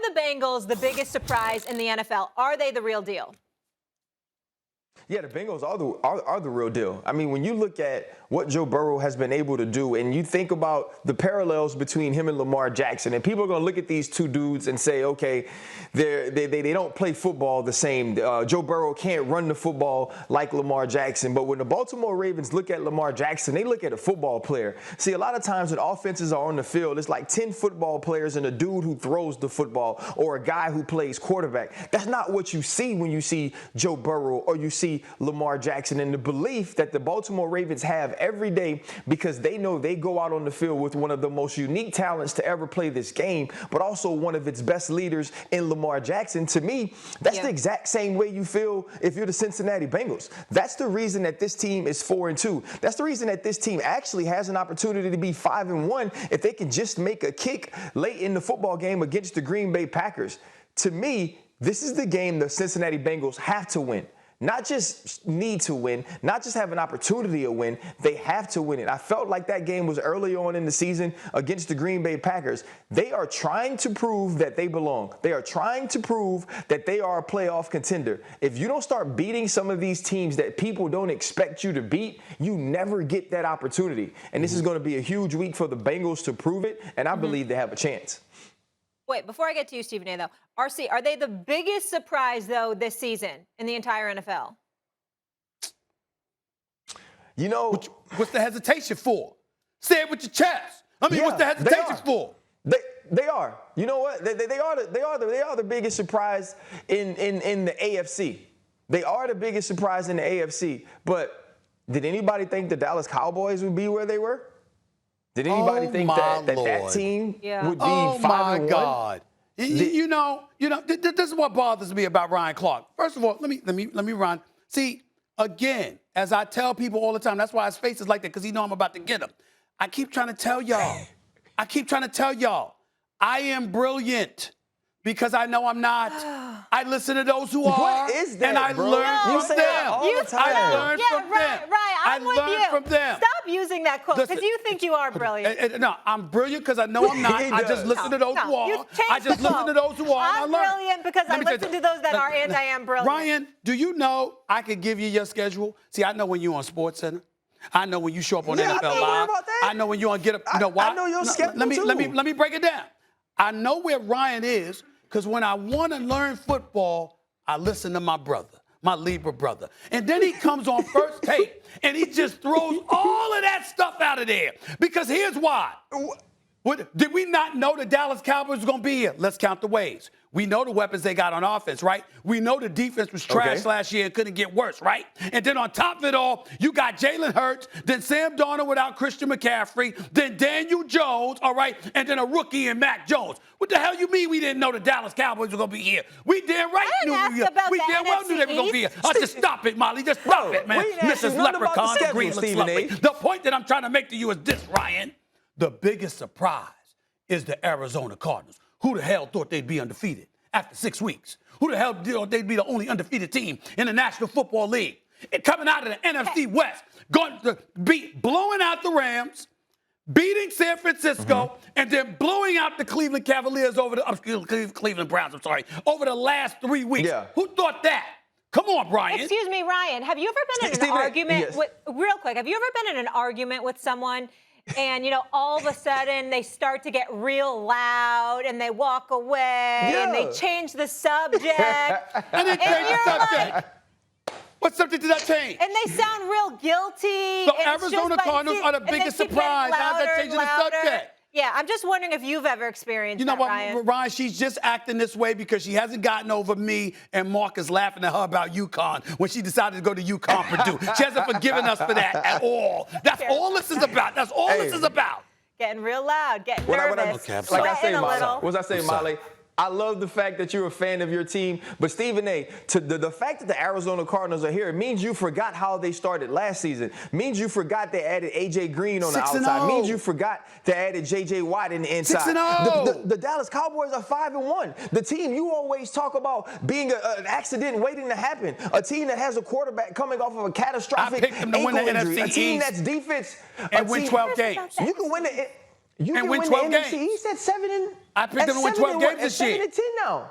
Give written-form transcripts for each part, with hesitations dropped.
the Bengals the biggest surprise in the NFL? Are they the real deal? Yeah, the Bengals are the real deal. I mean, when you look at what Joe Burrow has been able to do, and you think about the parallels between him and Lamar Jackson, and people are going to look at these two dudes and say, okay, they don't play football the same. Joe Burrow can't run the football like Lamar Jackson. But when the Baltimore Ravens look at Lamar Jackson, they look at a football player. See, a lot of times when offenses are on the field, it's like 10 football players and a dude who throws the football or a guy who plays quarterback. That's not what you see when you see Joe Burrow or you see Lamar Jackson, and the belief that the Baltimore Ravens have every day, because they know they go out on the field with one of the most unique talents to ever play this game, but also one of its best leaders in Lamar Jackson. To me, that's the exact same way you feel if you're the Cincinnati Bengals. That's the reason that this team is 4-2. That's the reason that this team actually has an opportunity to be 5-1 if they can just make a kick late in the football game against the Green Bay Packers. To me, this is the game the Cincinnati Bengals have to win. Not just need to win, not just have an opportunity to win, they have to win it. I felt like that game was early on in the season against the Green Bay Packers. They are trying to prove that they belong. They are trying to prove that they are a playoff contender. If you don't start beating some of these teams that people don't expect you to beat, you never get that opportunity. And this is going to be a huge week for the Bengals to prove it, and I believe they have a chance. Wait, before I get to you, Stephen A., though, RC, are they the biggest surprise, though, this season in the entire NFL? You know, what's the hesitation for? Say it with your chest. I mean, what's the hesitation for? They are. You know what? They are the biggest surprise in the AFC. They are the biggest surprise in the AFC. But did anybody think the Dallas Cowboys would be where they were? Did anybody think that team would be 5-1? Oh, my God. You know, this is what bothers me about Ryan Clark. First of all, let me run. See, again, as I tell people all the time, that's why his face is like that, because he know I'm about to get him. I keep trying to tell y'all, I am brilliant because I know I'm not. I listen to those who are. What is that, and I learn from them. I learn from them. Right, I'm with you. From them. Stop using that quote, because you think you are brilliant. No, I'm brilliant because I know I'm not. I just listen to those who are. I just listen to those who are. I'm brilliant because I listen to those that are anti-am brilliant. Ryan, do you know I could give you your schedule? See, I know when you're on SportsCenter. I know when you show up on NFL Live. I know when you're on Get Up. You know why? I know your schedule too. Let me break it down. I know where Ryan is because when I want to learn football, I listen to my brother, my Libra brother. And then he comes on First Take and he just throws all of that stuff out of there. Because here's why. Did we not know the Dallas Cowboys were going to be here? Let's count the ways. We know the weapons they got on offense, right? We know the defense was trash last year and couldn't get worse, right? And then on top of it all, you got Jalen Hurts, then Sam Darnold without Christian McCaffrey, then Daniel Jones, all right, and then a rookie in Mac Jones. What the hell you mean we didn't know the Dallas Cowboys were going to be here? We damn right knew we damn well knew they were going to be here. Just stop it, Molly. Just stop it, man. Mrs. Leprechaun, the green looks lovely. The point that I'm trying to make to you is this, Ryan. The biggest surprise is the Arizona Cardinals. Who the hell thought they'd be undefeated after 6 weeks? Who the hell thought they'd be the only undefeated team in the National Football League? And coming out of the NFC West, going to blowing out the Rams, beating San Francisco, and then blowing out the Cleveland Cavaliers over the Cleveland Browns, over the last 3 weeks. Yeah. Who thought that? Come on, Brian. Excuse me, Ryan. Have you ever been in an argument real quick, have you ever been in an argument with someone and, all of a sudden they start to get real loud and they walk away and they change the subject. And they change the subject. Like, what subject did that change? And they sound real guilty. The Arizona Cardinals are the biggest surprise. How's that changing the subject? Yeah, I'm just wondering if you've ever experienced that, Ryan. Ryan, she's just acting this way because she hasn't gotten over me and Marcus laughing at her about UConn when she decided to go to UConn Purdue. She hasn't forgiven us for that at all. That's all this is about. That's all this is about. Getting real loud, getting nervous, sweating a little. What was I saying, Molly? I love the fact that you're a fan of your team. But, Stephen A., the fact that the Arizona Cardinals are here, it means you forgot how they started last season. It means you forgot they added A.J. Green on the outside. It means you forgot they added J.J. Watt in the inside. 6-0. The Dallas Cowboys are 5-1. The team you always talk about being an accident waiting to happen. A team that has a quarterback coming off of a catastrophic ankle injury. A team that's defense. And win 12 games. You can win it. and win 12 games. East at 7 I picked them to win 12 games this year. 7-10 now.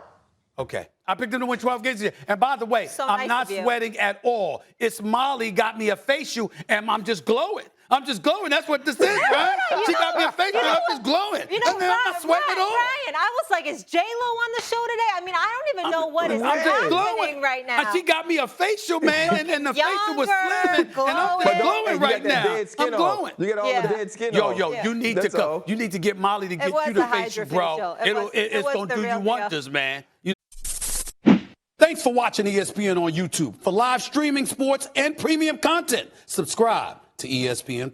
Okay. I picked them to win 12 games this year. And by the way, So I'm not sweating at all. It's Molly got me a facial, and I'm just glowing. I'm just glowing. That's what this is, right? She got me a facial, I'm just glowing. I'm not sweating at all. Ryan, I was like, is J-Lo on the show today? I mean, I don't even know what is happening right now. And she got me a facial, man, and the facial was slimming, and I'm just glowing right now. I'm glowing. You got all the dead skin off. Yo, you need to come. You need to get Molly to get you the facial, bro. It's going to do you wonders, man. Thanks for watching ESPN on YouTube. For live streaming, sports, and premium content, subscribe to ESPN+.